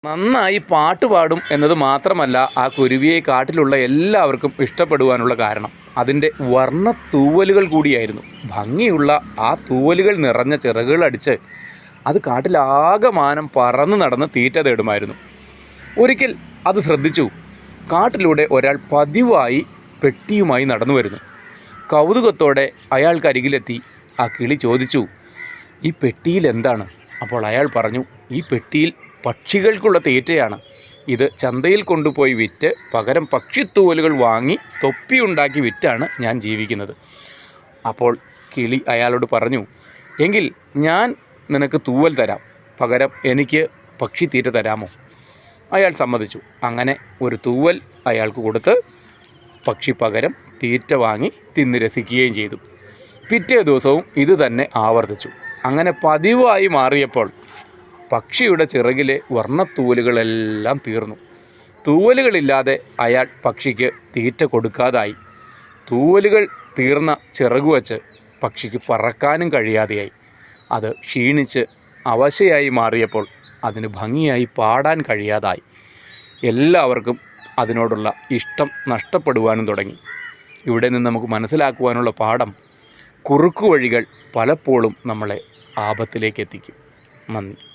നന്നായി പാട്ട് പാടും എന്നത് മാത്രമല്ല ആ കുരുവിയെ കാട്ടിലുള്ള എല്ലാവർക്കും ഇഷ്ടപ്പെടുവാനുള്ള കാരണം അതിൻ്റെ വർണ്ണ തൂവലുകൾ കൂടിയായിരുന്നു. ഭംഗിയുള്ള ആ തൂവലുകൾ നിറഞ്ഞ ചിറകുകളടിച്ച് അത് കാട്ടിലാകമാനം പറന്ന് നടന്ന് തീറ്റ തേടുമായിരുന്നു. ഒരിക്കൽ അത് ശ്രദ്ധിച്ചു. കാട്ടിലൂടെ ഒരാൾ പതിവായി പെട്ടിയുമായി നടന്നു വരുന്നു. കൗതുകത്തോടെ അയാൾക്കരികിലെത്തി ആ കിളി ചോദിച്ചു, "ഈ പെട്ടിയിൽ എന്താണ്?" അപ്പോൾ അയാൾ പറഞ്ഞു, "ഈ പെട്ടിയിൽ പക്ഷികൾക്കുള്ള തീറ്റയാണ്. ഇത് ചന്തയിൽ കൊണ്ടുപോയി വിറ്റ് പകരം പക്ഷിത്തൂവലുകൾ വാങ്ങി തൊപ്പിയുണ്ടാക്കി വിറ്റാണ് ഞാൻ ജീവിക്കുന്നത്." അപ്പോൾ കിളി അയാളോട് പറഞ്ഞു, "എങ്കിൽ ഞാൻ നിനക്ക് തൂവൽ തരാം, പകരം എനിക്ക് പക്ഷിത്തീറ്റ തരാമോ?" അയാൾ സമ്മതിച്ചു. അങ്ങനെ ഒരു തൂവൽ അയാൾക്ക് കൊടുത്ത് പക്ഷി പകരം തീറ്റ വാങ്ങി തിന്ന് രസിക്കുകയും ചെയ്തു. പിറ്റേ ദിവസവും ഇത് തന്നെ ആവർത്തിച്ചു. അങ്ങനെ പതിവായി മാറിയപ്പോൾ പക്ഷിയുടെ ചിറകിലെ വർണ്ണത്തൂവലുകളെല്ലാം തീർന്നു. തൂവലുകളില്ലാതെ അയാൾ പക്ഷിക്ക് തീറ്റ കൊടുക്കാതായി. തൂവലുകൾ തീർന്ന ചിറകു വച്ച് പക്ഷിക്ക് പറക്കാനും കഴിയാതെയായി. അത് ക്ഷീണിച്ച് അവശയായി മാറിയപ്പോൾ അതിന് ഭംഗിയായി പാടാൻ കഴിയാതായി. എല്ലാവർക്കും അതിനോടുള്ള ഇഷ്ടം നഷ്ടപ്പെടുവാനും തുടങ്ങി. ഇവിടെ നിന്ന് നമുക്ക് മനസ്സിലാക്കുവാനുള്ള പാഠം, കുറുക്കുവഴികൾ പലപ്പോഴും നമ്മളെ ആപത്തിലേക്ക് എത്തിക്കും. നന്ദി.